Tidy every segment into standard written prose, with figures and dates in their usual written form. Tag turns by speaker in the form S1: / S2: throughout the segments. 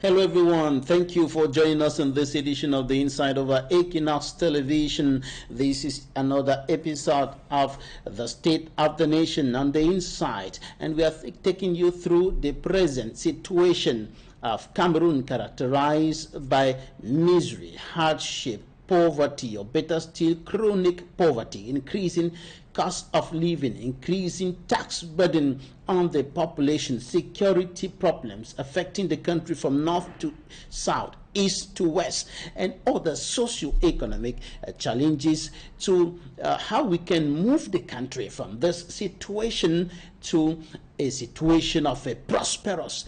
S1: Hello everyone, thank you for joining us in this edition of the Inside over Equinoxe Television. This is another episode of the State of the Nation on the Inside, and we are taking you through the present situation of Cameroon, characterized by misery, hardship, poverty, or better still chronic poverty, increasing cost of living, increasing tax burden on the population, security problems affecting the country from north to south, east to west, and other socio-economic challenges to how we can move the country from this situation to a situation of a prosperous,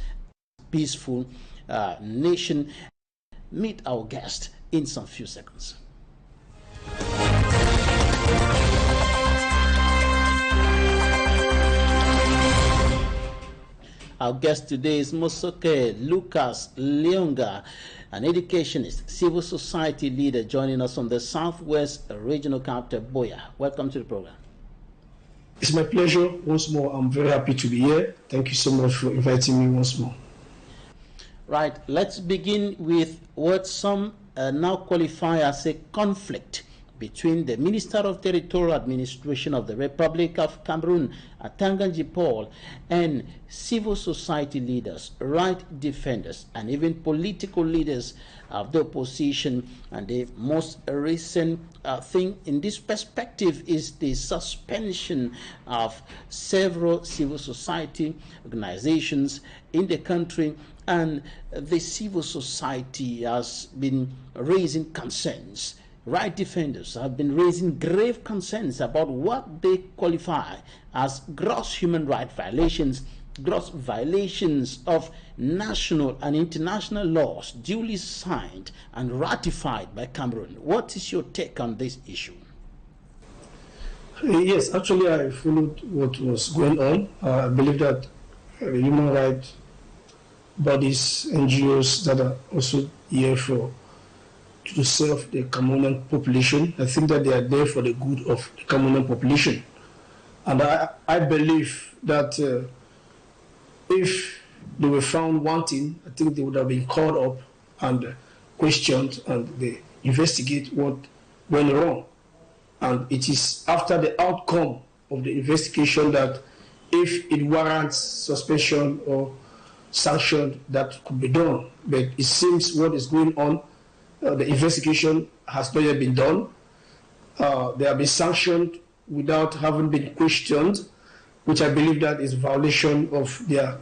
S1: peaceful nation. Meet our guest in some few seconds. Our guest today is Mosoke Lucas Lyonga, an educationist, civil society leader, joining us from the Southwest Regional Capital, Boya. Welcome to the program.
S2: It's my pleasure once more. I'm very happy to be here. Thank you so much for inviting me once more.
S1: Right, let's begin with what some now qualify as a conflict between the Minister of Territorial Administration of the Republic of Cameroon, Tanganji Paul, and civil society leaders, right defenders, and even political leaders of the opposition. And the most recent thing in this perspective is the suspension of several civil society organizations in the country, and the civil society has been raising concerns. Right defenders have been raising grave concerns about what they qualify as gross human rights violations, gross violations of national and international laws duly signed and ratified by Cameroon. What is your take on this issue?
S2: Yes, actually I followed what was going on. I believe that human rights bodies, NGOs that are also here to serve the Cameroonian population, I think that they are there for the good of the Cameroonian population. And I believe that if they were found wanting, I think they would have been called up and questioned, and they investigate what went wrong. And it is after the outcome of the investigation that if it warrants suspension or sanction, that could be done. But it seems what is going on, the investigation has not yet been done. They have been sanctioned without having been questioned, which I believe that is a violation of their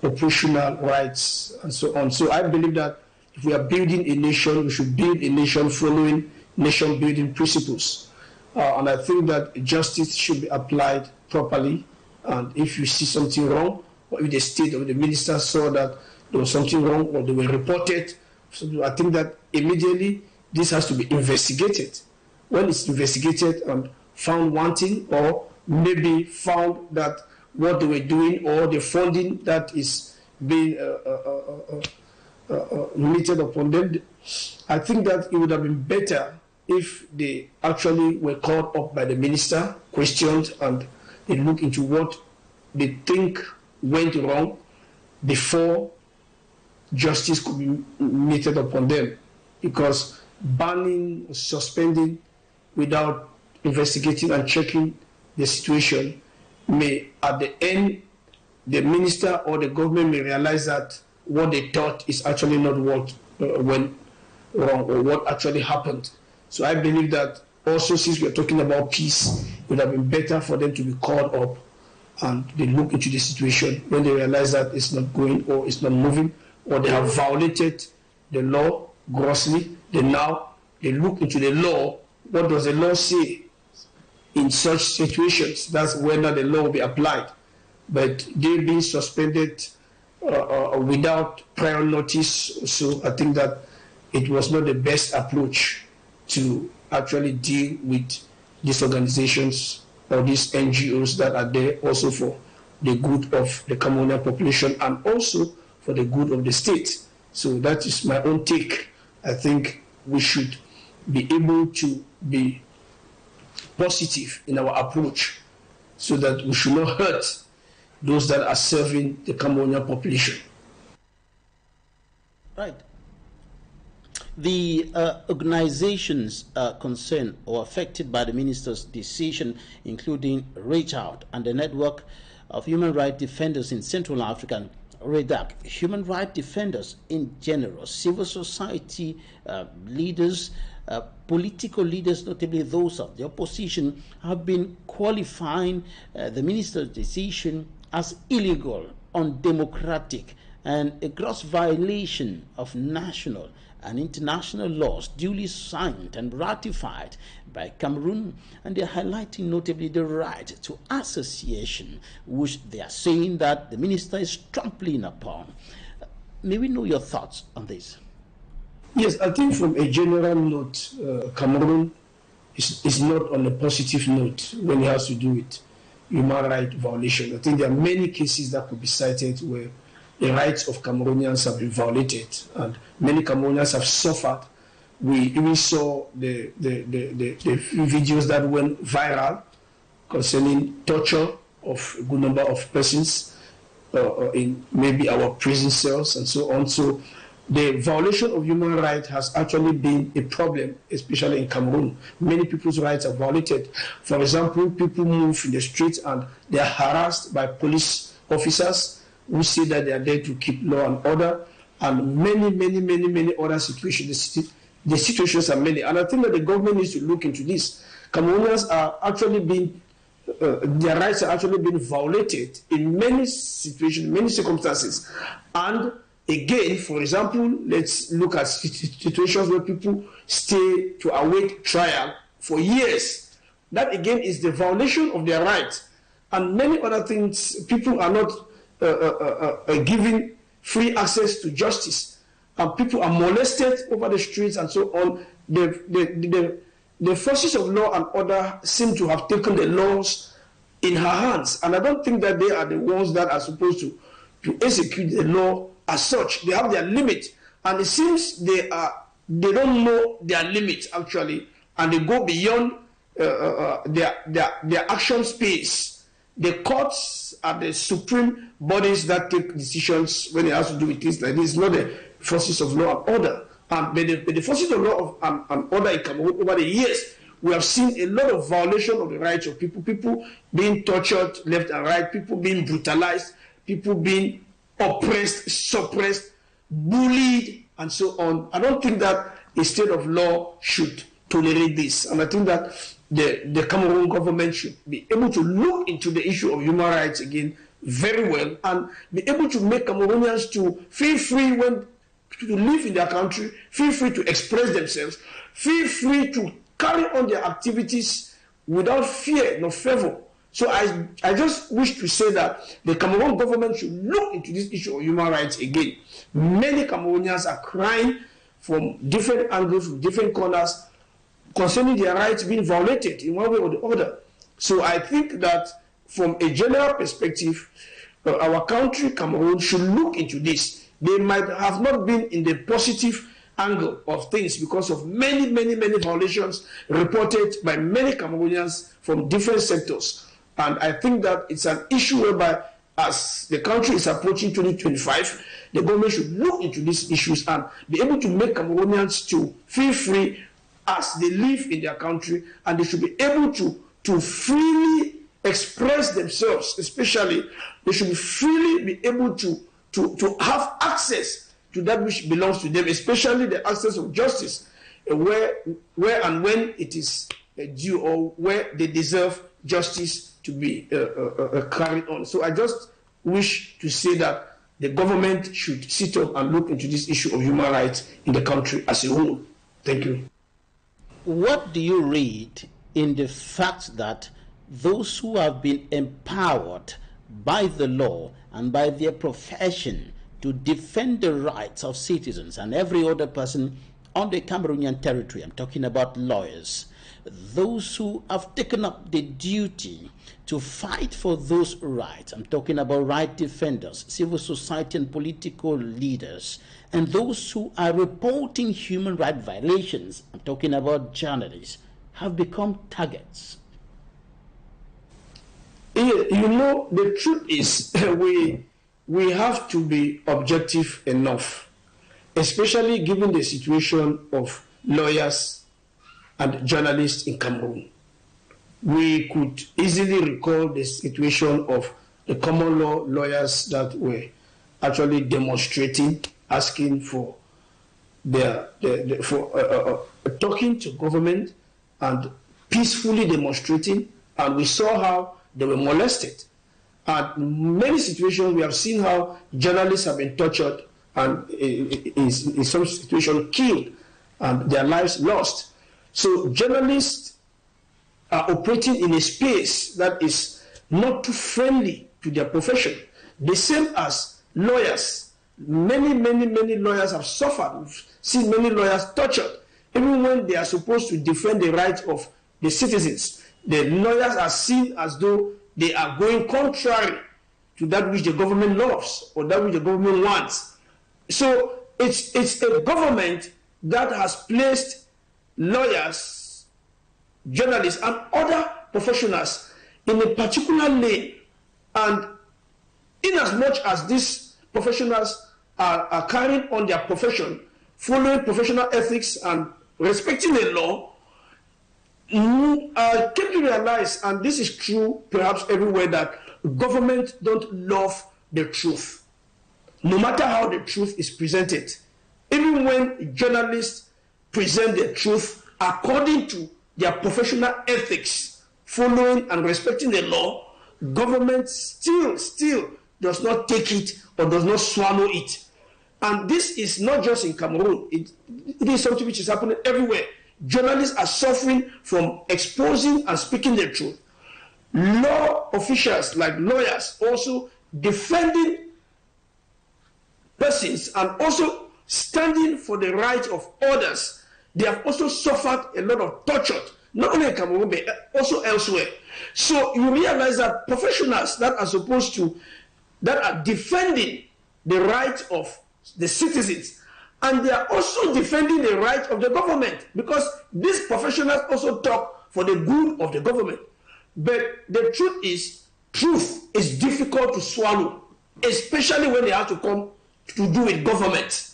S2: operational rights and so on. So I believe that if we are building a nation, we should build a nation following nation-building principles. And I think that justice should be applied properly. And if you see something wrong, or if the state or the minister saw that there was something wrong, or they were reported, so I think that immediately this has to be investigated. When it's investigated and found wanting, or maybe found that what they were doing or the funding that is being limited upon them, I think that it would have been better if they actually were called up by the minister, questioned, and they look into what they think went wrong before justice could be meted upon them. Because banning, suspending without investigating and checking the situation may, at the end, the minister or the government may realize that what they thought is actually not what went wrong or what actually happened. So I believe that also, since we are talking about peace, it would have been better for them to be called up and they look into the situation when they realize that it's not going or it's not moving, or they have violated the law grossly. Then now they look into the law. What does the law say in such situations? That's whether the law will be applied. But they being suspended without prior notice, so I think that it was not the best approach to actually deal with these organizations or these NGOs that are there also for the good of the Cameroonian population and also for the good of the state. So that is my own take. I think we should be able to be positive in our approach so that we should not hurt those that are serving the Cameroonian population.
S1: Right. The organizations concerned or affected by the minister's decision, including Reach Out and the network of human rights defenders in Central Africa, REDAC, human rights defenders in general, civil society leaders, political leaders, notably those of the opposition, have been qualifying the minister's decision as illegal, undemocratic, and a gross violation of national and international laws duly signed and ratified by Cameroon, and they're highlighting notably the right to association, which they are saying that the minister is trampling upon. May we know your thoughts on this?
S2: Yes, I think from a general note, Cameroon is not on a positive note when it has to do with human rights violation. I think there are many cases that could be cited where the rights of Cameroonians have been violated, and many Cameroonians have suffered. We even saw the videos that went viral concerning torture of a good number of persons in maybe our prison cells and so on. So the violation of human rights has actually been a problem, especially in Cameroon. Many people's rights are violated. For example, people move in the streets and they are harassed by police officers who say that they are there to keep law and order, and many other situations. The situations are many, and I think that the government needs to look into this. Cameroonians are actually being, their rights are actually being violated in many situations, many circumstances. And again, for example, let's look at situations where people stay to await trial for years. That again is the violation of their rights, and many other things. People are not given free access to justice, and people are molested over the streets and so on. The forces of law and order seem to have taken the laws in her hands, and I don't think that they are the ones that are supposed to execute the law as such. They have their limit, and it seems they don't know their limit actually, and they go beyond their action space. The courts are the supreme bodies that take decisions when it has to do with things like this, not the forces of law and order. But the forces of law and order in Cameroon over the years, we have seen a lot of violation of the rights of people being tortured left and right, people being brutalized, people being oppressed, suppressed, bullied, and so on. I don't think that a state of law should tolerate this, and I think that the Cameroon government should be able to look into the issue of human rights again very well, and be able to make Cameroonians to feel free to live in their country, feel free to express themselves, feel free to carry on their activities without fear nor favor. So I just wish to say that the Cameroon government should look into this issue of human rights again. Many Cameroonians are crying from different angles, from different corners, concerning their rights being violated in one way or the other. So I think that from a general perspective, our country, Cameroon, should look into this. They might have not been in the positive angle of things because of many violations reported by many Cameroonians from different sectors. And I think that it's an issue whereby, as the country is approaching 2025, the government should look into these issues and be able to make Cameroonians to feel free as they live in their country, and they should be able to freely express themselves. Especially, they should freely be able to have access to that which belongs to them, especially the access of justice, where and when it is due, or where they deserve justice to be carried on. So I just wish to say that the government should sit up and look into this issue of human rights in the country as a whole. Thank you.
S1: What do you read in the fact that those who have been empowered by the law and by their profession to defend the rights of citizens and every other person on the Cameroonian territory, I'm talking about lawyers, those who have taken up the duty to fight for those rights, I'm talking about right defenders, civil society and political leaders, and those who are reporting human rights violations, I'm talking about journalists, have become targets?
S2: You know, the truth is we have to be objective enough especially given the situation of lawyers and journalists in Cameroon. We could easily recall the situation of the common law lawyers that were actually demonstrating, asking for talking to government and peacefully demonstrating, and we saw how they were molested. And many situations we have seen how journalists have been tortured and in some situations killed and their lives lost. So journalists are operating in a space that is not too friendly to their profession. The same as lawyers. Many lawyers have suffered. We've seen many lawyers tortured, even when they are supposed to defend the rights of the citizens. The lawyers are seen as though they are going contrary to that which the government loves or that which the government wants. So it's a government that has placed lawyers, journalists, and other professionals in a particular lane. And in as much as these professionals are carrying on their profession, following professional ethics and respecting the law, came to realize, and this is true perhaps everywhere, that government don't love the truth, no matter how the truth is presented. Even when journalists present the truth according to their professional ethics, following and respecting the law, government still does not take it or does not swallow it. And this is not just in Cameroon. It is something which is happening everywhere. Journalists are suffering from exposing and speaking the truth. Law officials like lawyers also defending persons and also standing for the rights of others. They have also suffered a lot of torture, not only in Cameroon, but also elsewhere. So you realize that professionals that are defending the rights of the citizens, and they are also defending the rights of the government, because these professionals also talk for the good of the government. But the truth is difficult to swallow, especially when they have to come to do with government.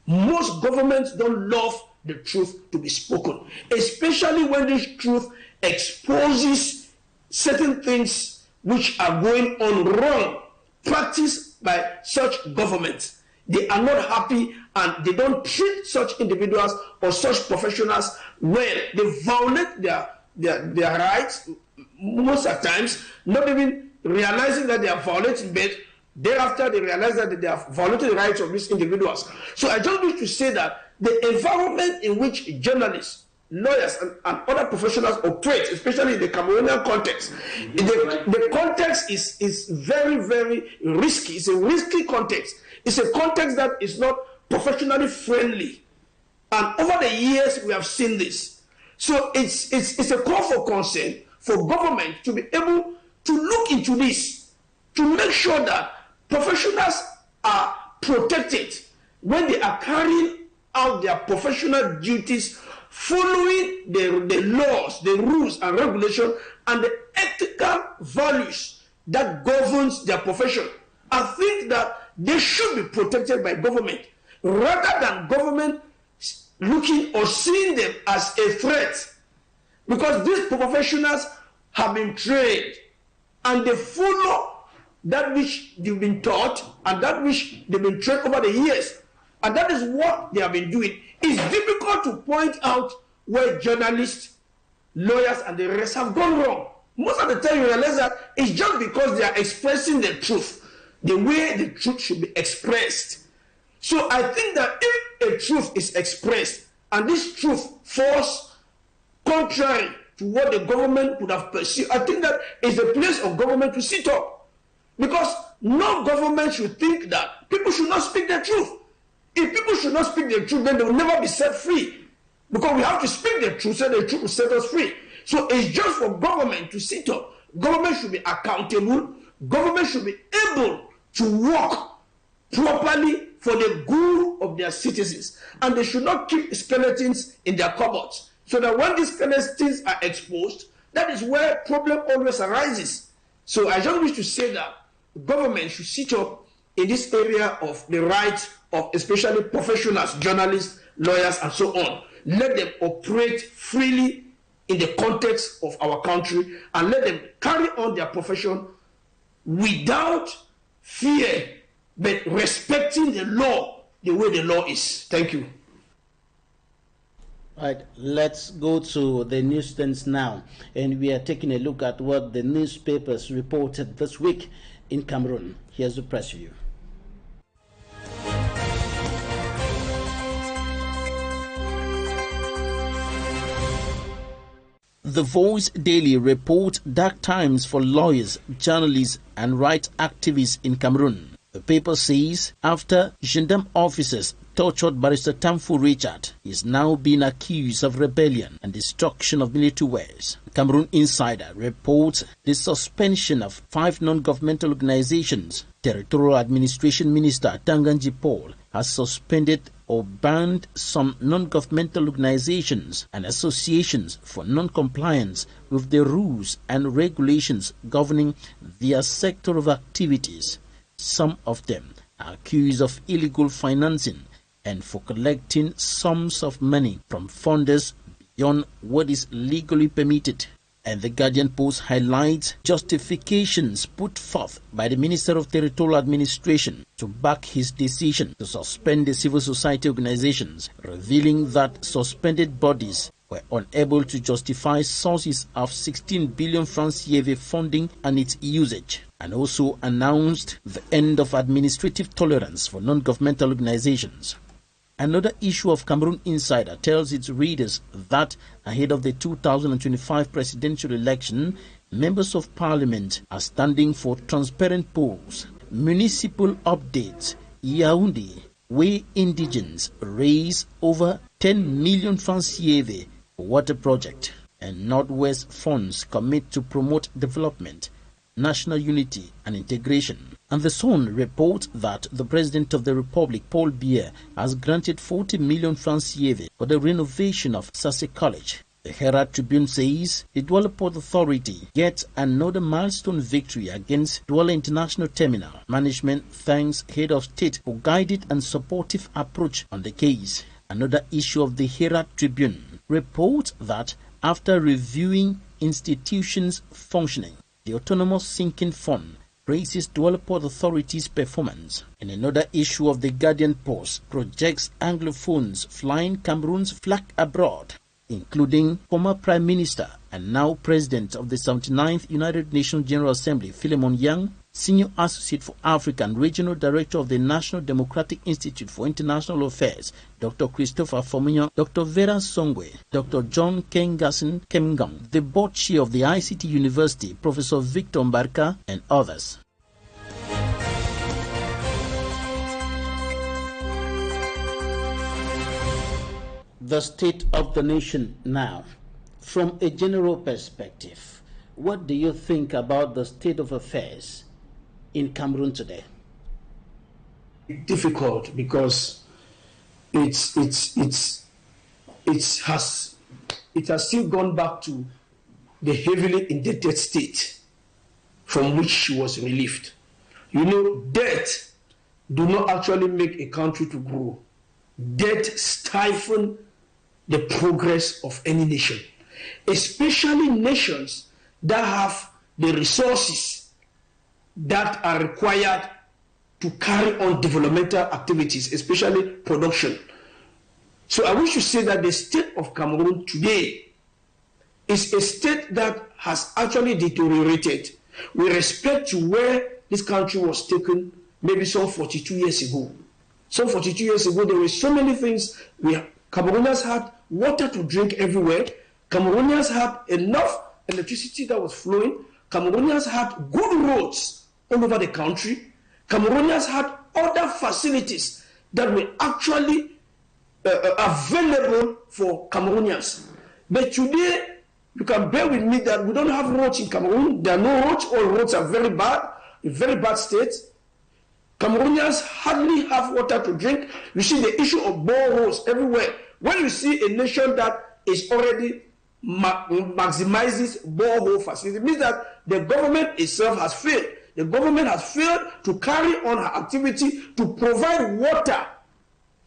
S2: Most governments don't love the truth to be spoken, especially when this truth exposes certain things which are going on wrong, practiced by such governments. They are not happy, and they don't treat such individuals or such professionals well. They violate their rights most of the times, not even realizing that they are violating, but thereafter they realize that they are violating the rights of these individuals. So I just wish to say that the environment in which journalists, lawyers, and other professionals operate, especially in the Cameroonian context, the context is very, very risky. It's a risky context. It's a context that is not professionally friendly. And over the years, we have seen this. So it's a call for concern for government to be able to look into this, to make sure that professionals are protected when they are carrying out their professional duties, following the laws, the rules and regulations, and the ethical values that governs their profession. I think that they should be protected by government, rather than government looking or seeing them as a threat, because these professionals have been trained and they follow that which they've been taught and that which they've been trained over the years, and that is what they have been doing. It's difficult to point out where journalists, lawyers, and the rest have gone wrong. Most of the time you realize that it's just because they are expressing the truth, the way the truth should be expressed. So I think that if a truth is expressed and this truth falls contrary to what the government would have pursued, I think that is the place of government to sit up. Because no government should think that people should not speak the truth. If people should not speak the truth, then they will never be set free. Because we have to speak the truth so the truth will set us free. So it's just for government to sit up. Government should be accountable. Government should be able to work properly for the good of their citizens. And they should not keep skeletons in their cupboards, so that when these skeletons are exposed, that is where problem always arises. So I just wish to say that government should sit up in this area of the rights of especially professionals, journalists, lawyers, and so on. Let them operate freely in the context of our country and let them carry on their profession without fear, but respecting the law the way the law is. Thank you.
S1: Right, let's go to the newsstands now, and we are taking a look at what the newspapers reported this week in Cameroon. Here's the press view. The Voice Daily report dark times for lawyers, journalists and rights activists in Cameroon. The paper says after gendarme officers tortured Barrister Tamfu Richard, he is now being accused of rebellion and destruction of military wares. Cameroon Insider reports the suspension of 5 non-governmental organizations. Territorial Administration Minister Tanganji Paul has suspended or banned some non-governmental organizations and associations for non-compliance with the rules and regulations governing their sector of activities. Some of them are accused of illegal financing and for collecting sums of money from funders beyond what is legally permitted. And the Guardian Post highlights justifications put forth by the Minister of Territorial Administration to back his decision to suspend the civil society organizations, revealing that suspended bodies were unable to justify sources of 16 billion francs CFA funding and its usage, and also announced the end of administrative tolerance for non-governmental organizations. Another issue of Cameroon Insider tells its readers that ahead of the 2025 presidential election, members of parliament are standing for transparent polls. Municipal updates: Yaoundé, where indigents raise over 10 million francs CFA for water project, and Northwest funds commit to promote development, national unity and integration. And the Sun reports that the President of the Republic, Paul Biya, has granted 40 million francs CFA for the renovation of Sase College. The Herald Tribune says the Douala Port Authority gets another milestone victory against Douala International Terminal. Management thanks Head of State for guided and supportive approach on the case. Another issue of the Herald Tribune reports that after reviewing institutions functioning, the Autonomous Sinking Fund praises Douala Port Authority's performance. In another issue of the Guardian Post projects Anglophones flying Cameroon's flag abroad, including former Prime Minister and now President of the 79th United Nations General Assembly, Philemon Yang, Senior Associate for Africa and Regional Director of the National Democratic Institute for International Affairs, Dr. Christopher Fominyon, Dr. Vera Songwe, Dr. John Kengassen Kemgang, the Board Chair of the ICT University, Professor Victor Mbarka, and others. The state of the nation now. From a general perspective, what do you think about the state of affairs in Cameroon today?
S2: Difficult because it has still gone back to the heavily indebted state from which she was relieved. You know, debt do not actually make a country to grow. Debt stifles the progress of any nation, especially nations that have the resources that are required to carry on developmental activities, especially production. So I wish to say that the state of Cameroon today is a state that has actually deteriorated with respect to where this country was taken maybe some 42 years ago. Some 42 years ago, there were so many things. Cameroonians had water to drink everywhere. Cameroonians had enough electricity that was flowing. Cameroonians had good roads all over the country. Cameroonians had other facilities that were actually available for Cameroonians. But today, you can bear with me that we don't have roads in Cameroon. There are no roads. All roads are very bad, in very bad state. Cameroonians hardly have water to drink. You see the issue of boreholes everywhere. When you see a nation that is already maximizes borehole facility, it means that the government itself has failed. the government has failed to carry on her activity to provide water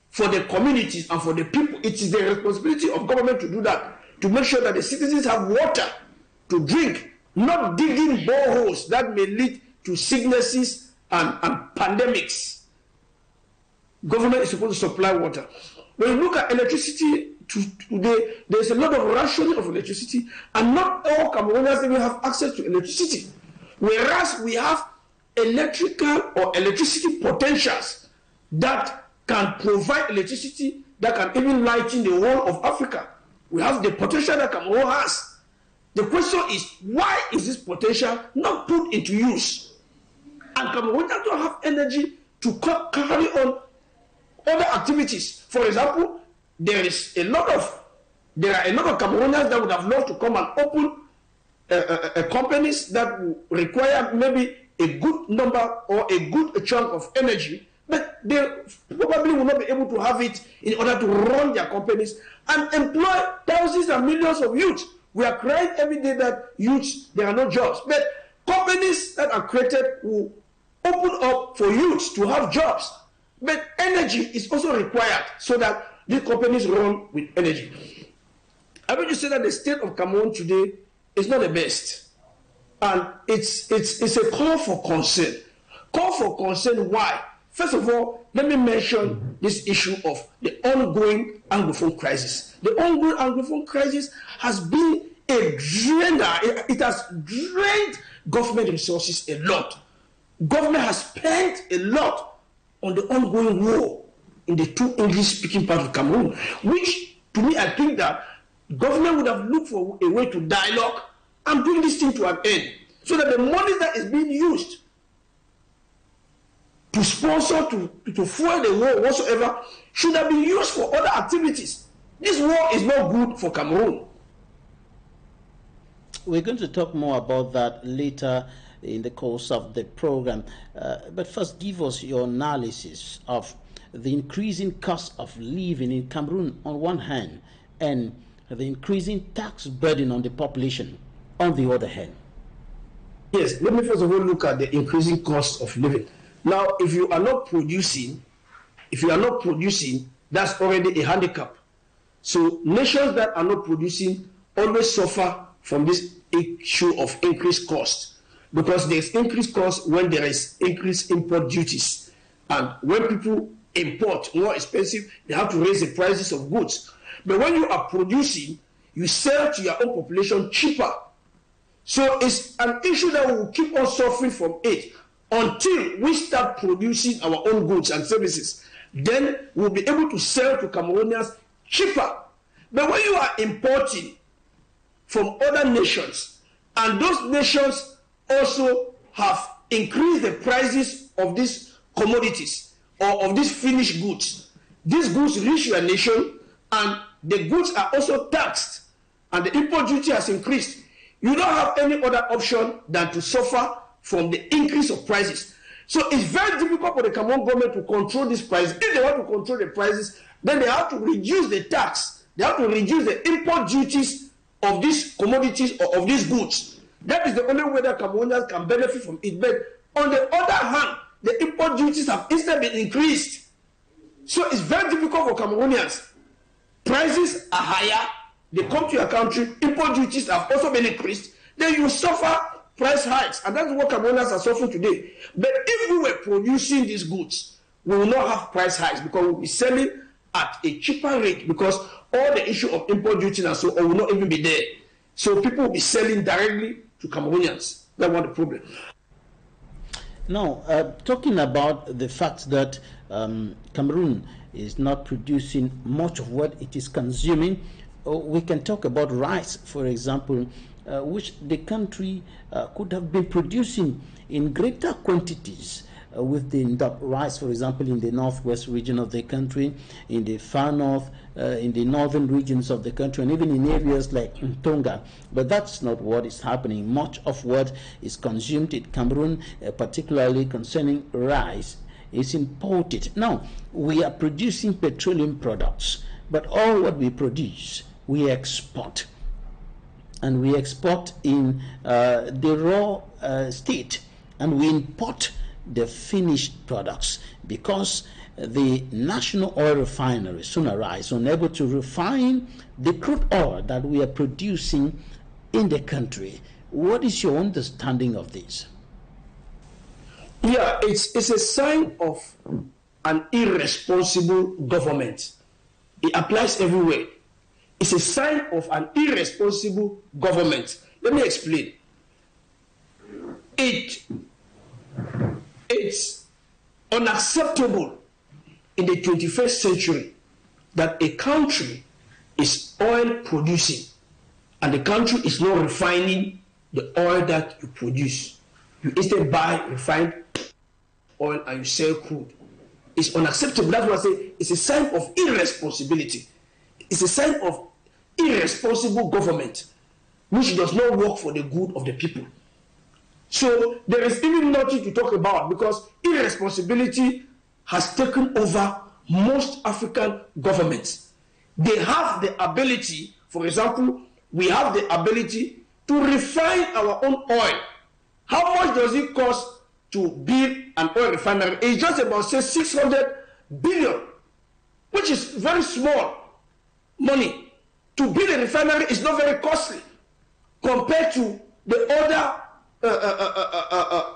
S2: for the communities and for the people. It is the responsibility of government to do that, to make sure that the citizens have water to drink, not digging boreholes that may lead to sicknesses and pandemics. Government is supposed to supply water. When you look at electricity today, there's a lot of rationing of electricity, and not all Cameroonians even have access to electricity. Whereas we have electrical or electricity potentials that can provide electricity that can even lighten the whole of Africa. We have the potential that Cameroon has. The question is, why is this potential not put into use? And Cameroonians don't have energy to carry on other activities. For example, there are a lot of Cameroonians that would have loved to come and open companies that require maybe a good number or a good chunk of energy, but they probably will not be able to have it in order to run their companies and employ thousands and millions of youth. We are crying every day that youth, there are no jobs, but companies that are created will open up for youth to have jobs. But energy is also required so that these companies run with energy. I want to say that the state of Cameroon today is not the best. And it's a call for concern. Call for concern, why? First of all, let me mention this issue of the ongoing Anglophone crisis. The ongoing Anglophone crisis has been a drainer. It has drained government resources a lot. Government has spent a lot on the ongoing war in the two English-speaking parts of Cameroon, which, to me, I think that government would have looked for a way to dialogue and bring this thing to an end, so that the money that is being used to sponsor, to fuel the war whatsoever, should have been used for other activities. This war is not good for Cameroon.
S1: We're going to talk more about that later in the course of the program. But first, give us your analysis of the increasing cost of living in Cameroon on one hand, and the increasing tax burden on the population on the other hand.
S2: Yes, let me first of all look at the increasing cost of living. Now, if you are not producing, that's already a handicap. So nations that are not producing always suffer from this issue of increased cost, because there's increased cost when there is increased import duties. And when people import more expensive, they have to raise the prices of goods. But when you are producing, you sell to your own population cheaper. So it's an issue that we will keep on suffering from it until we start producing our own goods and services. Then we'll be able to sell to Cameroonians cheaper. But when you are importing from other nations, and those nations also have increased the prices of these commodities or of these finished goods, these goods reach your nation and the goods are also taxed and the import duty has increased. You don't have any other option than to suffer from the increase of prices. So it's very difficult for the Cameroon government to control this price. If they want to control the prices, then they have to reduce the tax. They have to reduce the import duties of these commodities or of these goods. That is the only way that Cameroonians can benefit from it. But on the other hand, the import duties have instead been increased. So it's very difficult for Cameroonians. Prices are higher. They come to your country. Import duties have also been increased. Then you suffer price hikes. And that's what Cameroonians are suffering today. But if we were producing these goods, we will not have price hikes because we'll be selling at a cheaper rate, because all the issue of import duties and so on will not even be there. So people will be selling directly to Cameroonians. That's what the problem.
S1: Now, talking about the fact that Cameroon is not producing much of what it is consuming, we can talk about rice, for example, which the country could have been producing in greater quantities with the rice, for example, in the northwest region of the country, in the far north, in the northern regions of the country, and even in areas like Tonga. But that's not what is happening. Much of what is consumed in Cameroon, particularly concerning rice, is imported. Now, we are producing petroleum products, but all what we produce, we export. And we export in the raw state. and we import the finished products because the national oil refinery, Sonara, is unable to refine the crude oil that we are producing in the country. What is your understanding of this?
S2: Yeah, it's a sign of an irresponsible government. It applies everywhere. It's a sign of an irresponsible government. Let me explain. It's unacceptable in the 21st century that a country is oil producing and the country is not refining the oil that you produce. You instead buy refined oil and you sell crude. It's unacceptable. That's why I say it's a sign of irresponsibility. It's a sign of irresponsible government which does not work for the good of the people. So there is even nothing to talk about because irresponsibility has taken over most African governments. They have the ability, for example, we have the ability to refine our own oil. How much does it cost to build an oil refinery? It's just about, say, 600 billion, which is very small money. To build a refinery is not very costly compared to the other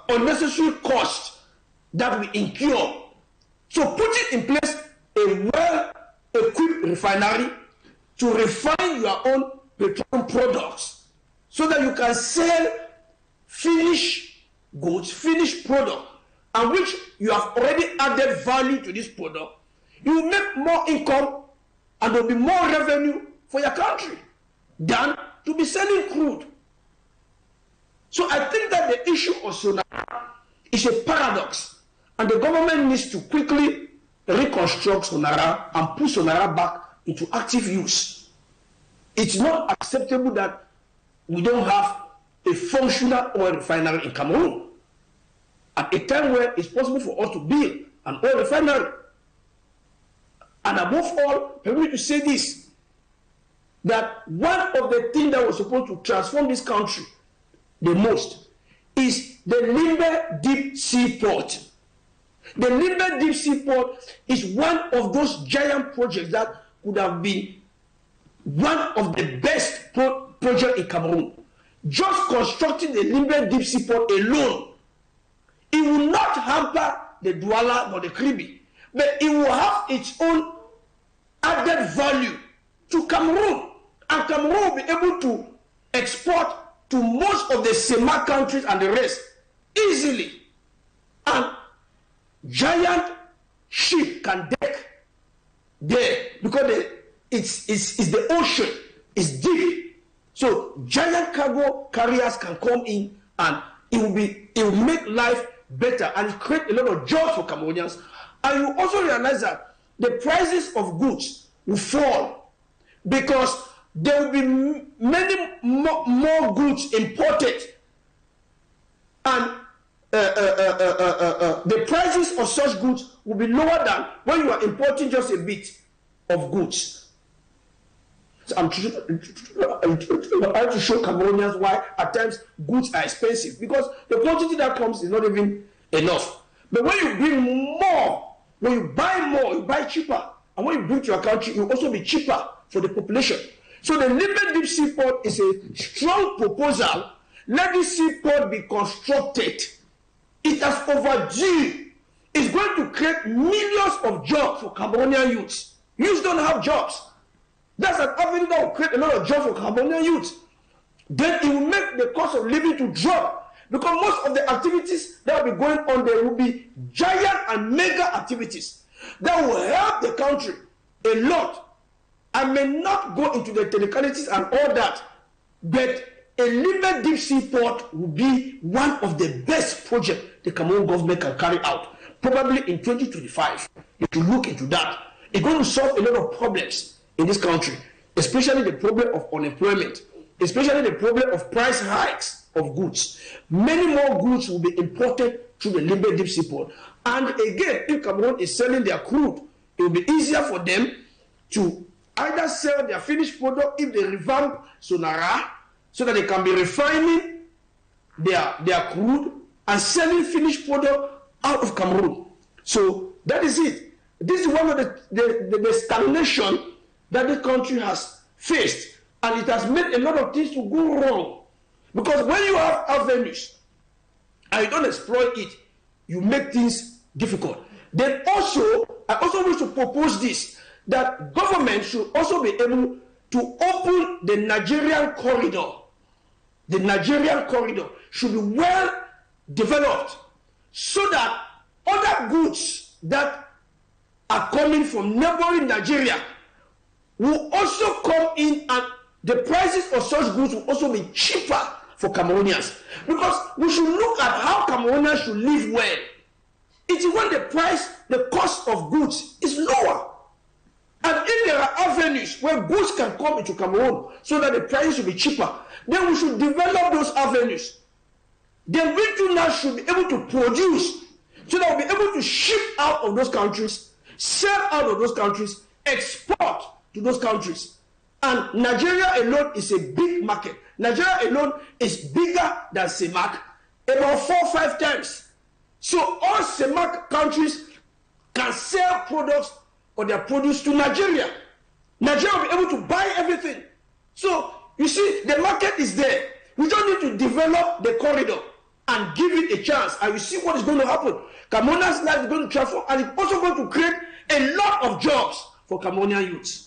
S2: unnecessary costs that we incur. So putting in place a well-equipped refinery to refine your own petroleum products so that you can sell finished goods, finished product, and which you have already added value to this product, you will make more income and there will be more revenue for your country than to be selling crude. So I think that the issue of Sonara is a paradox, and the government needs to quickly reconstruct Sonara and put Sonara back into active use. It's not acceptable that we don't have a functional oil refinery in Cameroon at a time where it's possible for us to build an oil refinery. And above all, permit me to say this, that one of the things that was supposed to transform this country the most is the Limbe Deep Sea Port. The Limbe Deep Sea Port is one of those giant projects that could have been one of the best projects in Cameroon. Just constructing the Limbe Deep Sea Port alone, it will not hamper the Douala or the Kribi, but it will have its own added value to Cameroon, and Cameroon will be able to export to most of the SEMA countries and the rest easily. And giant ship can deck there because it's the ocean, it's deep. So giant cargo carriers can come in and it will make life better and create a lot of jobs for Cameroonians. And you also realize that the prices of goods will fall because there will be many more goods imported, and the prices of such goods will be lower than when you are importing just a bit of goods. So I'm trying to show Cameroonians why at times goods are expensive, because the quantity that comes is not even enough. But when you bring more, when you buy more, you buy cheaper, and when you bring to your country, it will also be cheaper for the population. So the Limbe Deep Sea Port is a strong proposal. Let this seaport be constructed. It has overdue. It's going to create millions of jobs for Cameroonian youths. Youths don't have jobs. That's an avenue that will create a lot of jobs for Cameroonian youths. Then it will make the cost of living to drop, because most of the activities that will be going on there will be giant and mega activities that will help the country a lot. I may not go into the technicalities and all that, but a Limbe Deep Sea Port will be one of the best projects the Cameroon government can carry out. Probably in 2025, if you look into that, it's going to solve a lot of problems in this country, especially the problem of unemployment, especially the problem of price hikes of goods. Many more goods will be imported through the Limbe Deep Sea Port. And again, if Cameroon is selling their crude, it will be easier for them to either sell their finished product if they revamp Sonara so that they can be refining their crude and selling finished product out of Cameroon. So that is it. This is one of the stagnation that the country has faced, and it has made a lot of things to go wrong. Because when you have avenues and you don't exploit it, you make things difficult. Then also, I also wish to propose this, that government should also be able to open the Nigerian corridor. The Nigerian corridor should be well developed so that other goods that are coming from neighboring Nigeria will also come in, and the prices of such goods will also be cheaper for Cameroonians. Because we should look at how Cameroonians should live well. It is when the cost of goods is lower. And if there are avenues where goods can come into Cameroon so that the prices should be cheaper, then we should develop those avenues. Then we too now should be able to produce so that we'll be able to ship out of those countries, sell out of those countries, export to those countries. And Nigeria alone is a big market. Nigeria alone is bigger than CEMAC, about 4 or 5 times. So all CEMAC countries can sell products or their produce to Nigeria. Nigeria will be able to buy everything. So you see, the market is there. We don't need to develop the corridor and give it a chance. And you see what is going to happen. Cameroonians' life is going to transform, and it's also going to create a lot of jobs for Cameroonian youths.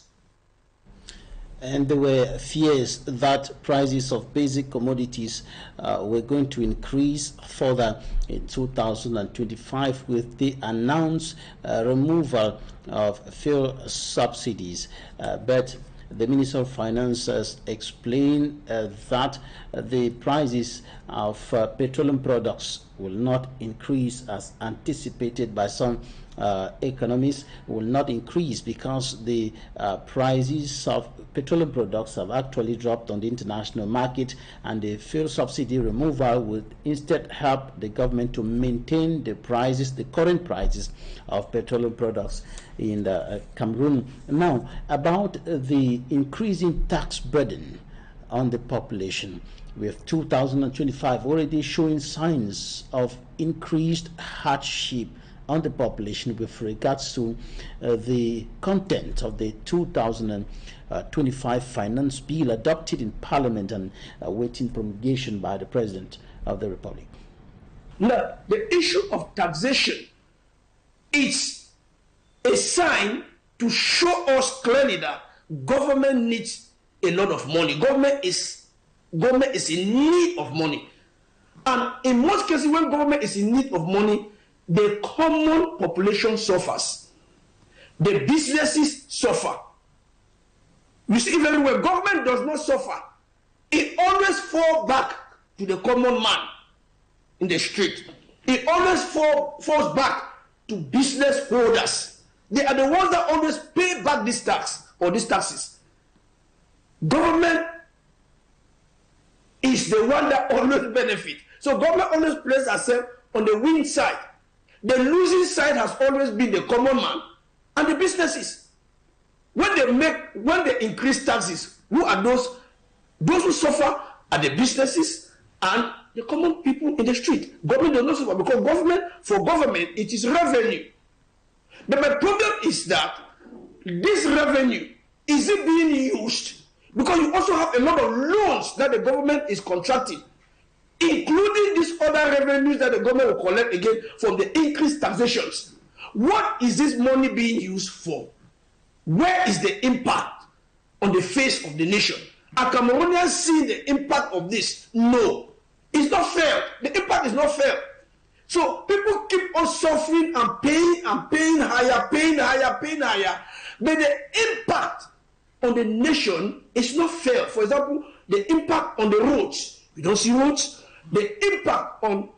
S1: And there were fears that prices of basic commodities were going to increase further in 2025 with the announced removal of fuel subsidies. But the Minister of Finance has explained that the prices of petroleum products will not increase as anticipated by some economists, will not increase because the prices of petroleum products have actually dropped on the international market, and the fuel subsidy removal would instead help the government to maintain the prices, the current prices of petroleum products in Cameroon. Now, about the increasing tax burden on the population, with 2025 already showing signs of increased hardship on the population with regards to the content of the 2025 finance bill adopted in Parliament and awaiting promulgation by the President of the Republic.
S2: Now, the issue of taxation is a sign to show us clearly that government needs a lot of money. Government is in need of money. And in most cases, when government is in need of money, the common population suffers. The businesses suffer. You see, even when government does not suffer, it always falls back to the common man in the street. It always falls back to business holders. They are the ones that always pay back this tax or these taxes. Government is the one that always benefits. So government always places herself on the win side. The losing side has always been the common man and the businesses. When they increase taxes, who are those? Those who suffer are the businesses and the common people in the street. Government does not suffer because for government, it is revenue. But my problem is that this revenue, is it being used? Because you also have a lot of loans that the government is contracting, including these other revenues that the government will collect again from the increased taxations. What is this money being used for? Where is the impact on the face of the nation? Are Cameroonians seeing the impact of this? No. It's not fair. The impact is not fair. So people keep on suffering and paying higher, paying higher. But the impact on the nation is not fair. For example, the impact on the roads. You don't see roads. The impact on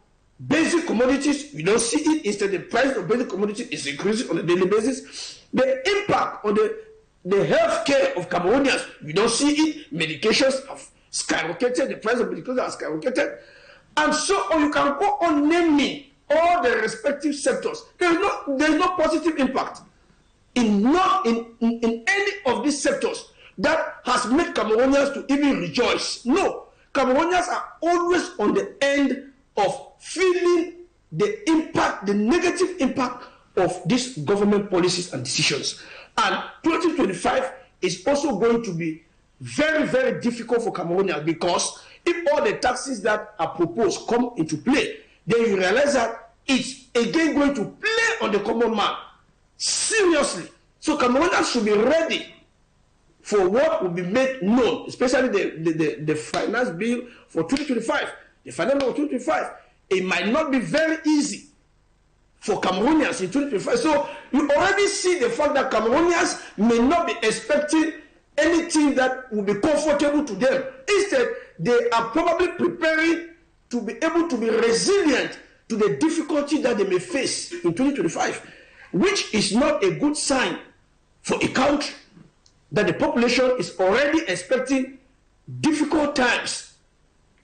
S2: basic commodities, you don't see it. Instead, the price of basic commodities is increasing on a daily basis. The impact on the health care of Cameroonians, you don't see it. Medications have skyrocketed. The price of medications have skyrocketed. And so on, you can go on naming all the respective sectors. There is no positive impact in any of these sectors that has made Cameroonians to even rejoice. No. Cameroonians are always on the end of feeling the impact, the negative impact of these government policies and decisions. And 2025 is also going to be very, very difficult for Cameroonians, because if all the taxes that are proposed come into play, then you realize that it's again going to play on the common man seriously. So Cameroonians should be ready for what will be made known, especially the finance bill for 2025. The finance bill for 2025, it might not be very easy for Cameroonians in 2025. So you already see the fact that Cameroonians may not be expecting anything that will be comfortable to them. Instead, they are probably preparing to be able to be resilient to the difficulty that they may face in 2025, which is not a good sign for a country that the population is already expecting difficult times.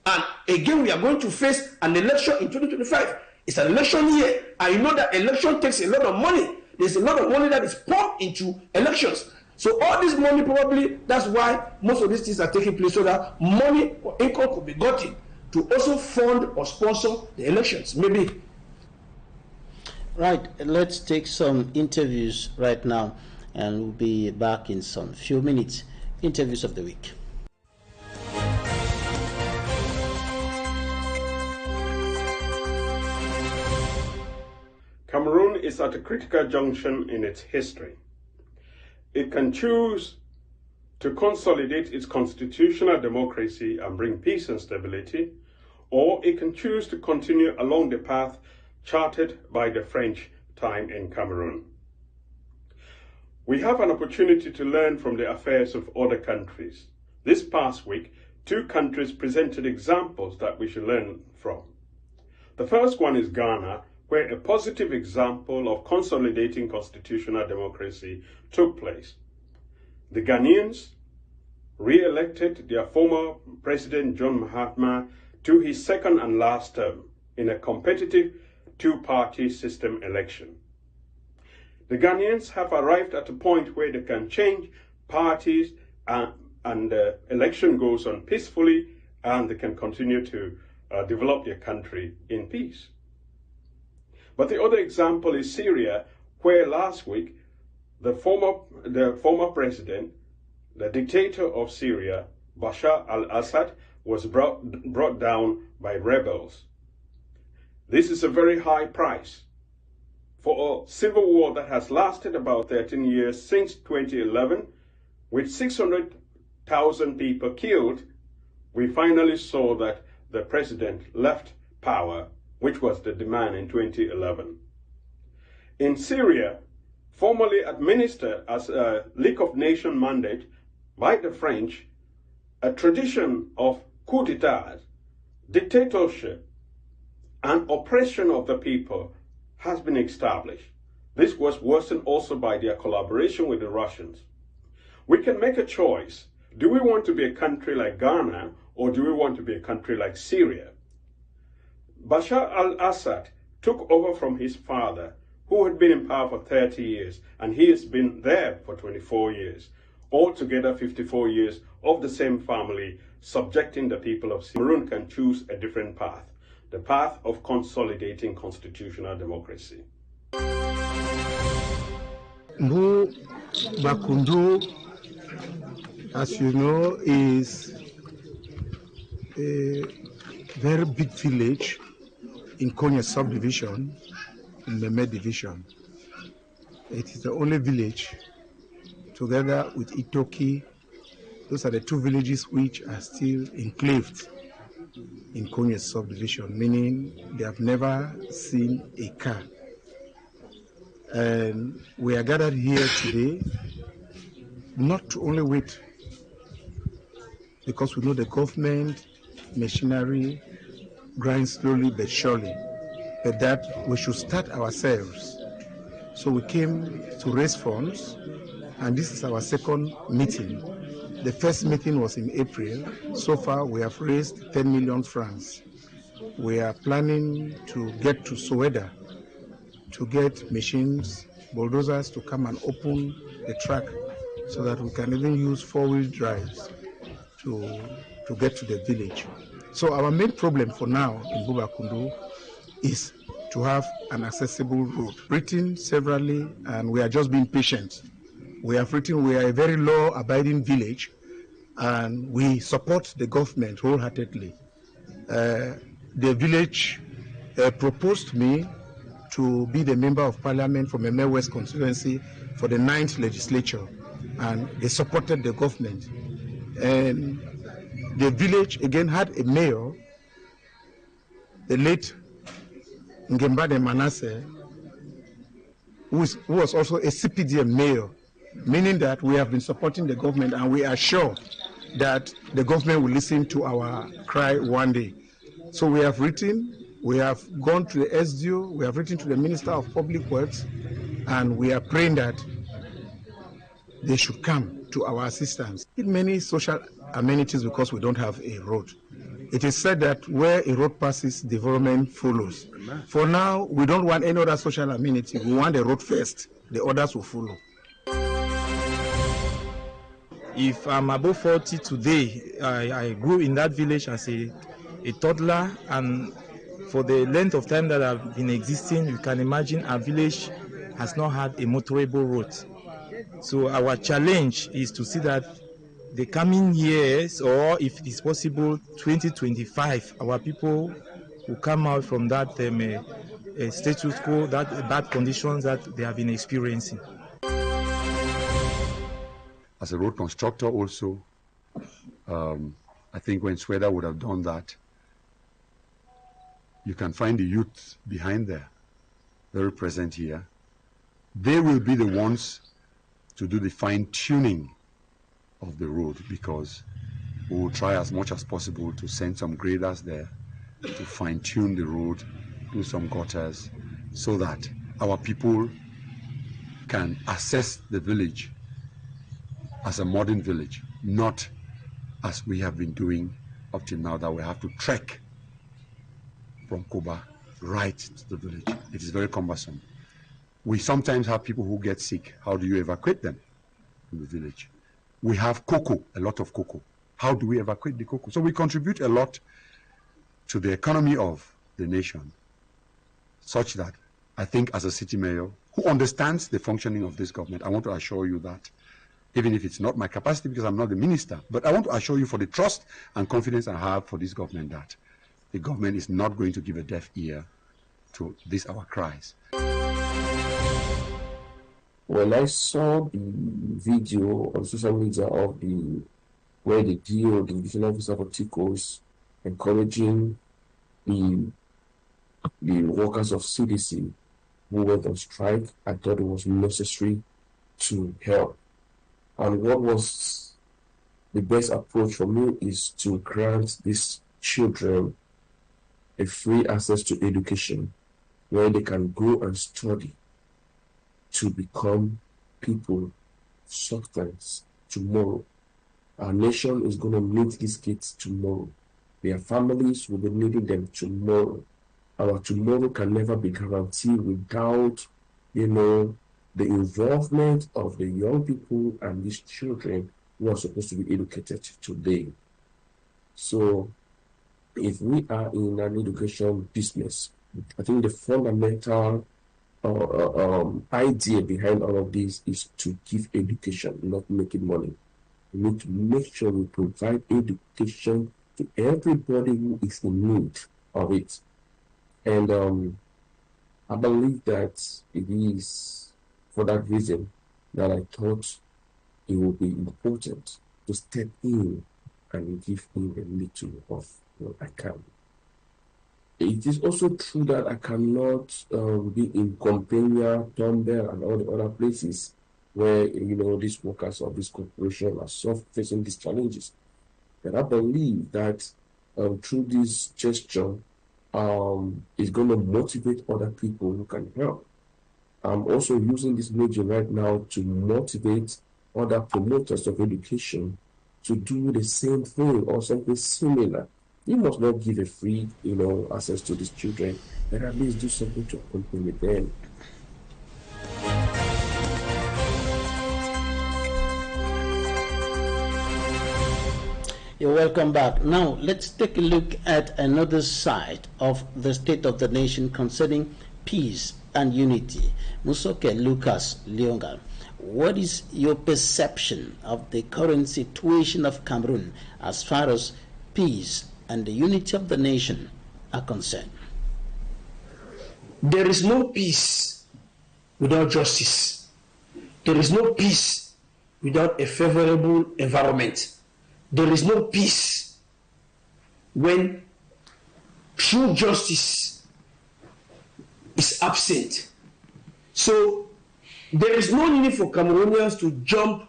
S2: And again, we are going to face an election in 2025. It's an election year, and you know that election takes a lot of money. There's a lot of money that is pumped into elections. So all this money, probably, that's why most of these things are taking place, so that money or income could be gotten to also fund or sponsor the elections, maybe.
S1: Right, let's take some interviews right now, and we'll be back in some few minutes. Interviews of the week.
S3: Cameroon is at a critical junction in its history. It can choose to consolidate its constitutional democracy and bring peace and stability, or it can choose to continue along the path charted by the French time in Cameroon. We have an opportunity to learn from the affairs of other countries. This past week, 2 countries presented examples that we should learn from. The first one is Ghana, where a positive example of consolidating constitutional democracy took place. The Ghanaians re-elected their former President John Mahama to his second and last term in a competitive 2-party system election. The Ghanaians have arrived at a point where they can change parties and the election goes on peacefully, and they can continue to develop their country in peace. But the other example is Syria, where last week the former president, the dictator of Syria, Bashar al-Assad, was brought down by rebels. This is a very high price. For a civil war that has lasted about 13 years since 2011, with 600,000 people killed, we finally saw that the president left power, which was the demand in 2011. In Syria, formerly administered as a League of Nations mandate by the French, a tradition of coup d'etat, dictatorship, and oppression of the people has been established. This was worsened also by their collaboration with the Russians. We can make a choice. Do we want to be a country like Ghana, or do we want to be a country like Syria? Bashar al-Assad took over from his father, who had been in power for 30 years, and he has been there for 24 years. Altogether 54 years of the same family, subjecting the people of Cameroon can choose a different path, the path of consolidating constitutional democracy.
S4: Nous, Bakundu, as you know, is a very big village in Konya subdivision, in Meme division. It is the only village, together with Itoki. Those are the 2 villages which are still enclaved in Konya subdivision, meaning they have never seen a car. And we are gathered here today not to only wait, because we know the government machinery grind slowly but surely, but that we should start ourselves. So we came to raise funds, and this is our second meeting. The first meeting was in April. So far we have raised 10 million francs. We are planning to get to Soweto to get machines, bulldozers to come and open the track so that we can even use 4-wheel drives to get to the village. So our main problem for now in Bubakundu is to have an accessible road. Written severally, and we are just being patient. We have written, we are a very law-abiding village, and we support the government wholeheartedly. The village proposed me to be the member of parliament from Eme West constituency for the 9th legislature, and they supported the government. And the village again had a mayor, the late Ngembade Manasseh, who was also a CPDM mayor, meaning that we have been supporting the government and we are sure that the government will listen to our cry one day. So we have written, we have gone to the SDO, we have written to the Minister of Public Works, and we are praying that they should come to our assistance. We need many social amenities because we don't have a road. It is said that where a road passes, development follows. For now, we don't want any other social amenity. We want the road first. The others will follow.
S5: If I'm above 40 today, I grew in that village as a toddler, and for the length of time that I've been existing, you can imagine our village has not had a motorable road. So our challenge is to see that the coming years, or if it is possible, 2025, our people will come out from that status quo, that bad conditions that they have been experiencing.
S6: As a road constructor also, I think when Sweda would have done that, you can find the youth behind there, very present here. They will be the ones to do the fine-tuning of the road, because we will try as much as possible to send some graders there to fine-tune the road, do some gutters, so that our people can assess the village as a modern village, not as we have been doing up till now, that we have to trek from Koba right to the village. It is very cumbersome. We sometimes have people who get sick. How do you evacuate them in the village? We have cocoa, a lot of cocoa. How do we evacuate the cocoa? So we contribute a lot to the economy of the nation, such that I think as a city mayor who understands the functioning of this government, I want to assure you that, even if it's not my capacity because I'm not the minister, but I want to assure you for the trust and confidence I have for this government, that the government is not going to give a deaf ear to these our cries.
S7: When I saw the video on social media of where the DO, the divisional officer for TICOs, encouraging the workers of CDC who went on strike, I thought it was necessary to help. And what was the best approach for me is to grant these children a free access to education, where they can go and study to become people, substance tomorrow. Our nation is going to need these kids tomorrow. Their families will be needing them tomorrow. Our tomorrow can never be guaranteed without, the involvement of the young people and these children who are supposed to be educated today. So if we are in an education business, I think the fundamental idea behind all of this is to give education, not making money. We need to make sure we provide education to everybody who is in need of it. And I believe that it is for that reason that I thought it would be important to step in and give in a little of what I can. It is also true that I cannot be in Compania, Tombell, and all the other places where, these workers of this corporation are facing these challenges. But I believe that through this gesture, is going to motivate other people who can help. I'm also using this medium right now to motivate other promoters of education to do the same thing or something similar. You must not give a free, access to these children, but at least do something to accompany them.
S1: You're welcome back. Now, let's take a look at another side of the state of the nation concerning peace and unity. Mosoke Lucas Lyonga, what is your perception of the current situation of Cameroon as far as peace and the unity of the nation are concerned?
S2: There is no peace without justice. There is no peace without a favorable environment. There is no peace when true justice is absent. So there is no need for Cameroonians to jump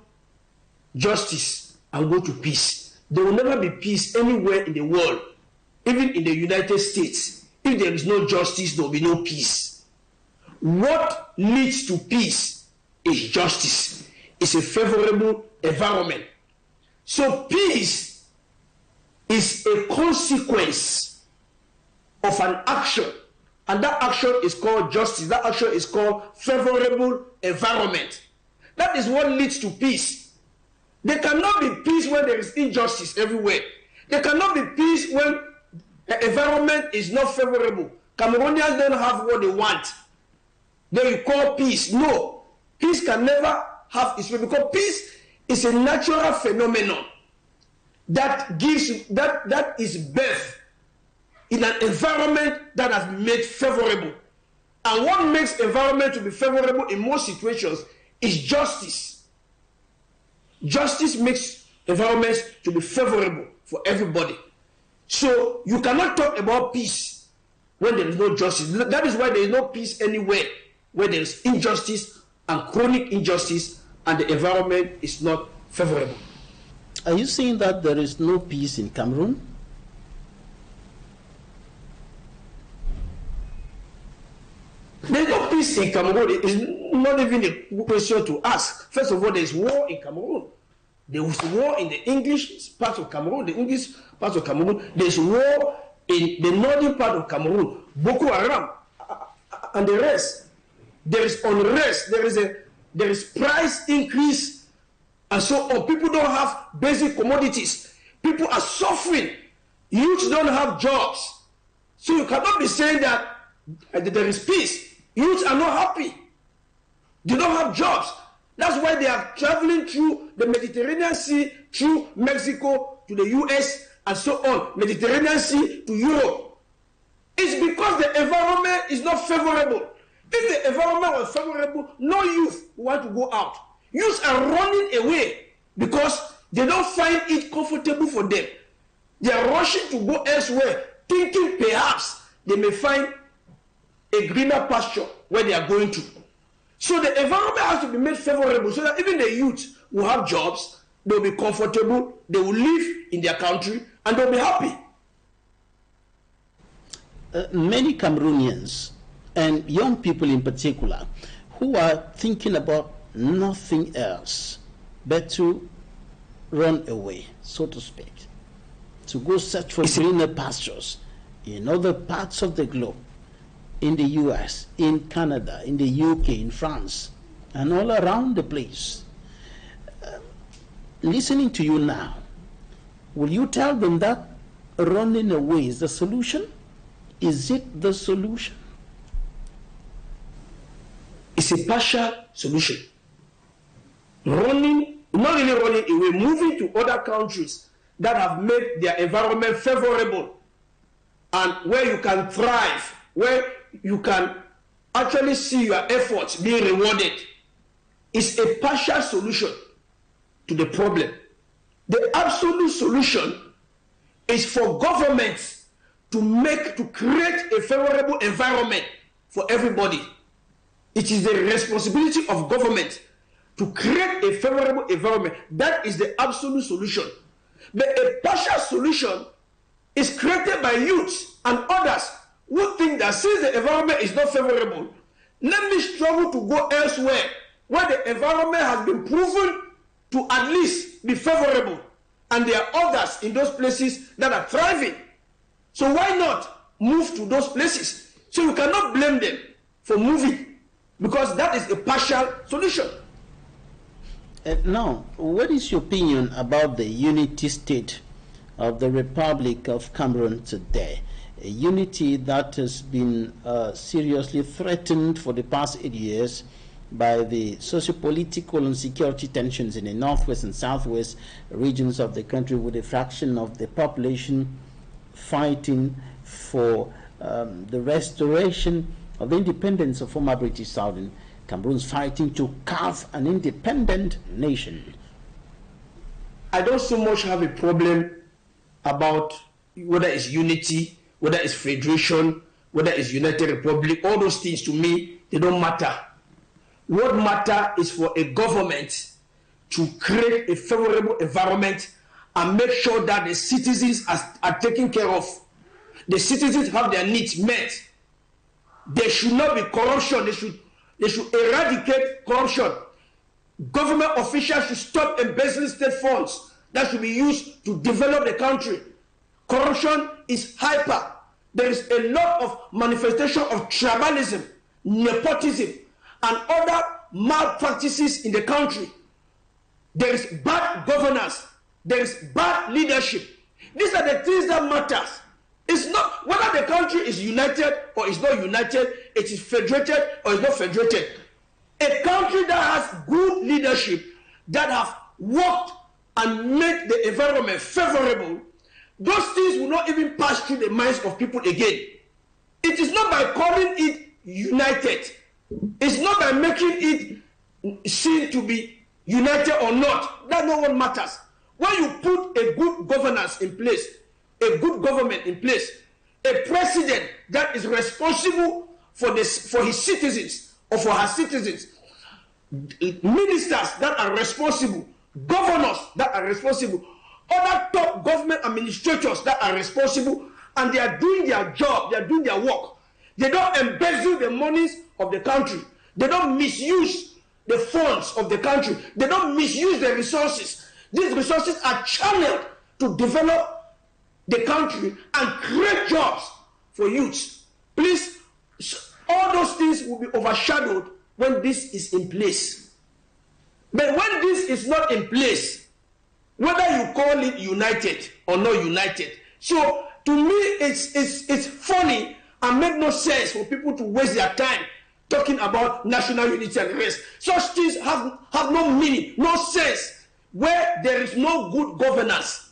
S2: justice and go to peace. There will never be peace anywhere in the world, even in the United States. If there is no justice, there will be no peace. What leads to peace is justice. It's a favorable environment. So peace is a consequence of an action, and that action is called justice. That action is called favorable environment. That is what leads to peace. There cannot be peace when there is injustice everywhere. There cannot be peace when the environment is not favorable. Cameroonians don't have what they want. Then you call peace. No, peace can never have its way, because peace is a natural phenomenon that gives that is birth in an environment that has been made favorable. And what makes environment to be favorable in most situations is justice. Justice makes environments to be favorable for everybody. So you cannot talk about peace when there is no justice. That is why there is no peace anywhere where there is injustice and chronic injustice and the environment is not favorable.
S1: Are you saying that there is no peace in Cameroon?
S2: There is no peace in Cameroon. It is not even a question to ask. First of all, there is war in Cameroon. There was war in the English part of Cameroon, the English part of Cameroon. There is war in the northern part of Cameroon, Boko Haram, and the rest. There is unrest. There is price increase, and so on. People don't have basic commodities. People are suffering. Youths don't have jobs. So you cannot be saying that there is peace. Youths are not happy. They don't have jobs. That's why they are traveling through the Mediterranean Sea, through Mexico to the US, and so on. Mediterranean Sea to Europe. It's because the environment is not favorable. If the environment was favorable, no youth want to go out. Youths are running away because they don't find it comfortable for them. They are rushing to go elsewhere, thinking perhaps they may find a greener pasture where they are going to. So the environment has to be made favorable so that even the youth will have jobs, they will be comfortable, they will live in their country, and they will be happy.
S1: Many Cameroonians, and young people in particular, who are thinking about nothing else but to run away, so to speak, to go search for greener pastures in other parts of the globe, in the US, in Canada, in the UK, in France, and all around the place. Listening to you now, will you tell them that running away is the solution? Is it the solution?
S2: It's a partial solution. Running, not really running away, moving to other countries that have made their environment favorable and where you can thrive, where you can actually see your efforts being rewarded, is a partial solution to the problem. The absolute solution is for governments to create a favorable environment for everybody. It is the responsibility of government to create a favorable environment. That is the absolute solution. But a partial solution is created by youths and others who think that since the environment is not favorable, let me struggle to go elsewhere where the environment has been proven to at least be favorable. And there are others in those places that are thriving. So why not move to those places? So you cannot blame them for moving, because that is a partial solution.
S1: Now, what is your opinion about the unity state of the Republic of Cameroon today, a unity that has been seriously threatened for the past 8 years by the socio-political and security tensions in the northwest and southwest regions of the country, with a fraction of the population fighting for the restoration of the independence of former British Southern Cameroon's fighting to carve an independent nation.
S2: I don't so much have a problem about whether it's unity, whether it's federation, whether it's United Republic. All those things, to me, they don't matter. What matters is for a government to create a favorable environment and make sure that the citizens are taken care of. The citizens have their needs met. There should not be corruption. They should eradicate corruption. Government officials should stop embezzling state funds that should be used to develop the country. Corruption is hyper. There is a lot of manifestation of tribalism, nepotism, and other malpractices in the country. There is bad governance. There is bad leadership. These are the things that matter. It's not whether the country is united or is not united, it is federated or is not federated. A country that has good leadership, that have worked and made the environment favorable, those things will not even pass through the minds of people again. It is not by calling it united. It's not by making it seem to be united or not. That's not what matters. When you put a good governance in place, a good government in place, a president that is responsible for his citizens or for her citizens, ministers that are responsible, governors that are responsible, other top government administrators that are responsible, and they are doing their job, they are doing their work. They don't embezzle the monies of the country. They don't misuse the funds of the country. They don't misuse the resources. These resources are channeled to develop the country and create jobs for youths. Please, all those things will be overshadowed when this is in place. But when this is not in place, whether you call it united or not united, so to me it's funny and make no sense for people to waste their time talking about national unity and the rest. Such things have no meaning, no sense, where there is no good governance.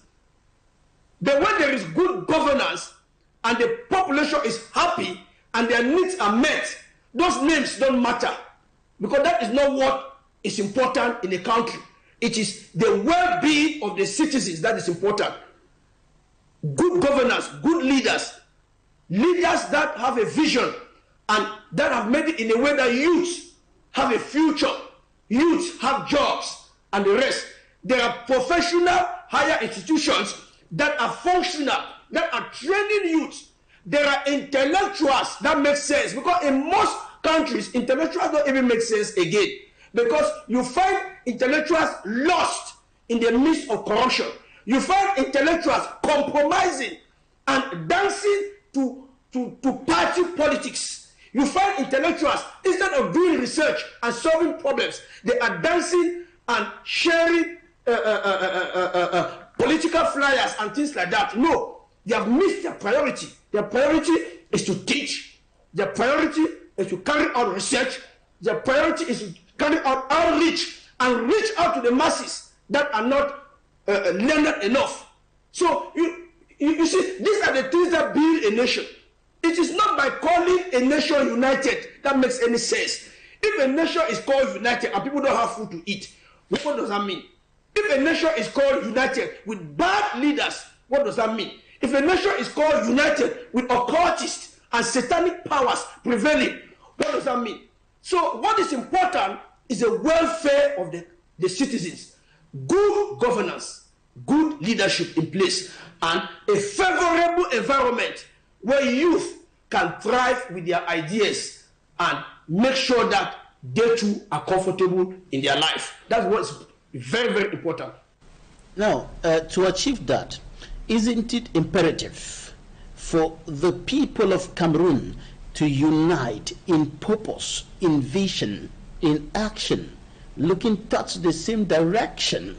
S2: But when there is good governance and the population is happy and their needs are met, those names don't matter, because that is not what is important in a country. It is the well-being of the citizens that is important. Good governance, good leaders, leaders that have a vision and that have made it in a way that youths have a future, youths have jobs, and the rest. There are professional higher institutions that are functional, that are training youths. There are intellectuals that make sense, because in most countries, intellectuals don't even make sense again, because you find intellectuals lost in the midst of corruption. You find intellectuals compromising and dancing to party politics. You find intellectuals, instead of doing research and solving problems, they are dancing and sharing political flyers and things like that. No, they have missed their priority. Their priority is to teach. Their priority is to carry out research. Their priority is to carry out outreach and reach out to the masses that are not learned enough. So you see, these are the things that build a nation. It is not by calling a nation united that makes any sense. If a nation is called united and people don't have food to eat, what does that mean? If a nation is called united with bad leaders, what does that mean? If a nation is called united with occultists and satanic powers prevailing, what does that mean? So what is important is the welfare of the citizens, good governance, good leadership in place, and a favorable environment where youth can thrive with their ideas and make sure that they too are comfortable in their life. That's what's very, very important.
S1: Now, to achieve that, isn't it imperative for the people of Cameroon to unite in purpose, in vision, in action, looking towards the same direction?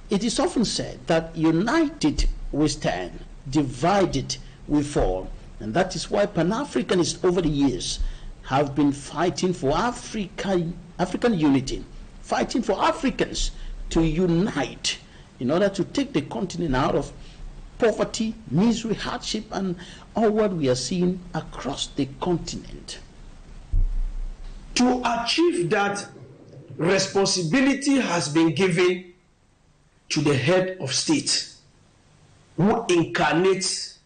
S1: It is often said that united we stand. Divided, we fall. And that is why Pan-Africanists over the years have been fighting for African unity, fighting for Africans to unite in order to take the continent out of poverty, misery, hardship, and all what we are seeing across the continent.
S2: To achieve that, responsibility has been given to the head of state, who incarnates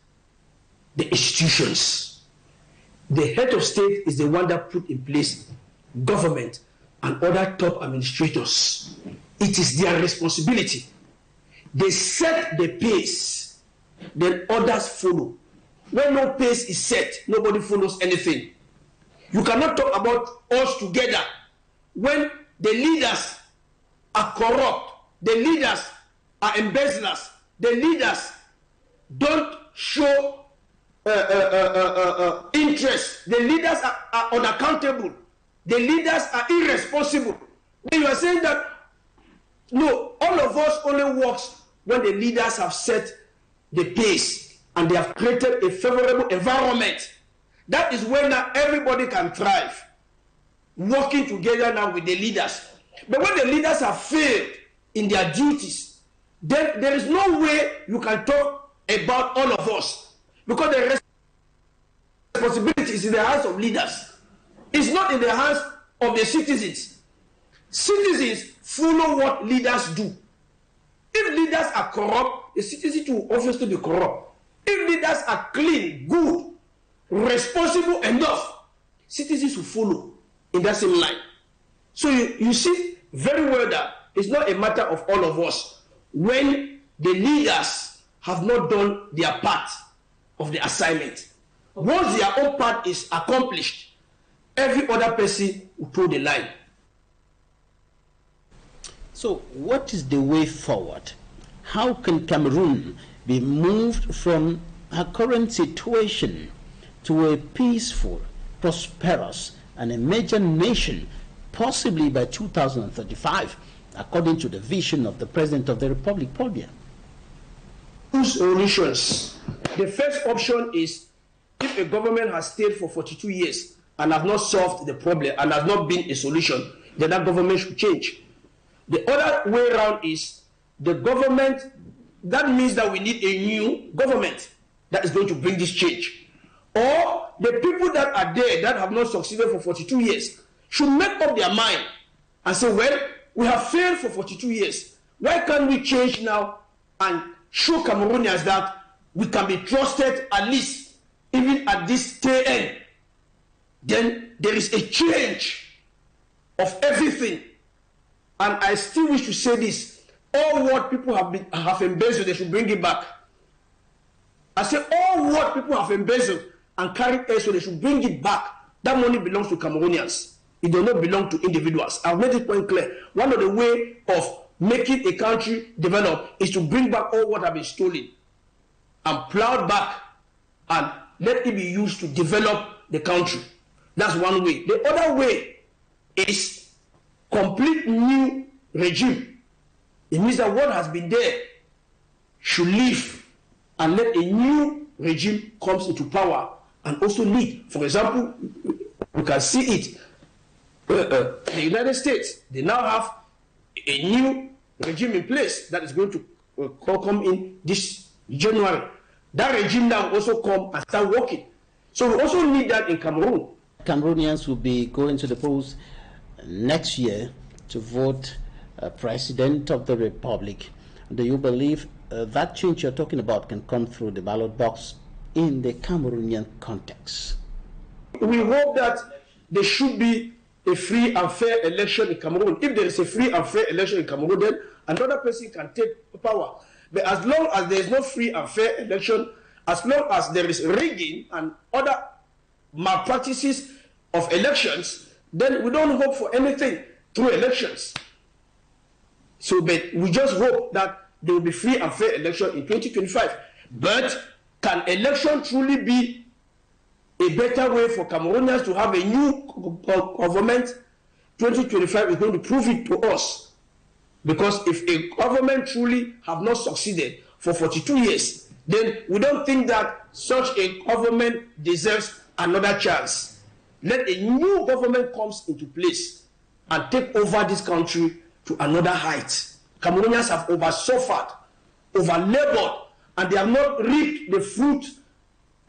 S2: the institutions. The head of state is the one that put in place government and other top administrators. It is their responsibility. They set the pace, then others follow. When no pace is set, nobody follows anything. You cannot talk about us together when the leaders are corrupt, the leaders are embezzlers, the leaders don't show interest, the leaders are unaccountable, the leaders are irresponsible. When you are saying that, no, all of us only works when the leaders have set the pace and they have created a favorable environment. That is when now everybody can thrive, working together now with the leaders. But when the leaders have failed in their duties, then there is no way you can talk about all of us, because the responsibility is in the hands of leaders. It's not in the hands of the citizens. Citizens follow what leaders do. If leaders are corrupt, the citizens will obviously be corrupt. If leaders are clean, good, responsible enough, citizens will follow in that same line. So you see very well that it's not a matter of all of us when the leaders have not done their part of the assignment. Once their own part is accomplished, every other person will toe the line.
S1: So what is the way forward? How can Cameroon be moved from her current situation to a peaceful, prosperous, and emergent nation, possibly by 2035, according to the vision of the President of the Republic, Paul Biya?
S2: Two solutions. The first option is if a government has stayed for 42 years and has not solved the problem and has not been a solution, then that government should change. The other way around is the government, that means that we need a new government that is going to bring this change. Or the people that are there that have not succeeded for 42 years should make up their mind and say, well, we have failed for 42 years. Why can't we change now and show Cameroonians that we can be trusted at least even at this tail end? Then there is a change of everything. And I still wish to say this: all what people have embezzled, they should bring it back. I say all what people have embezzled and carried elsewhere, they should bring it back. That money belongs to Cameroonians. It does not belong to individuals. I've made this point clear. One of the ways of making a country develop is to bring back all what have been stolen and plowed back and let it be used to develop the country. That's one way. The other way is complete new regime. It means that what has been there should leave and let a new regime comes into power and also lead. For example, we can see it. The United States, they now have a new regime in place that is going to come in this January. That regime now will also come and start working. So we also need that in Cameroon.
S1: Cameroonians will be going to the polls next year to vote President of the Republic. Do you believe that change you're talking about can come through the ballot box in the Cameroonian context?
S2: We hope that there should be a free and fair election in Cameroon. If there is a free and fair election in Cameroon, then another person can take power. But as long as there is no free and fair election, as long as there is rigging and other malpractices of elections, then we don't hope for anything through elections. So, but we just hope that there will be free and fair election in 2025. But can election truly be a better way for Cameroonians to have a new government? 2025 is going to prove it to us. Because if a government truly have not succeeded for 42 years, then we don't think that such a government deserves another chance. Let a new government comes into place and take over this country to another height. Cameroonians have over-suffered, over-labored, and they have not reaped the fruit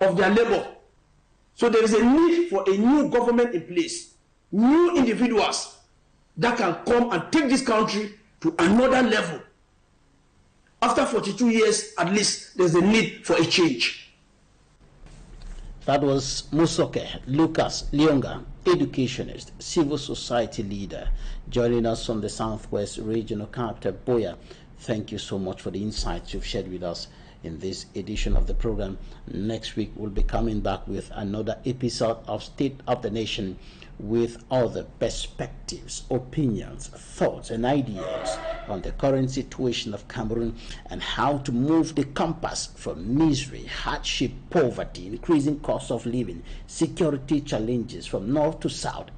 S2: of their labor. So there is a need for a new government in place, new individuals that can come and take this country to another level. After 42 years, at least, there's a need for a change.
S1: That was Mosoke Lucas Lyonga, educationist, civil society leader, joining us from the Southwest Regional Capital, Boya. Thank you so much for the insights you've shared with us in this edition of the program. Next week, we'll be coming back with another episode of State of the Nation with other perspectives, opinions, thoughts, and ideas on the current situation of Cameroon and how to move the compass from misery, hardship, poverty, increasing cost of living, security challenges from north to south,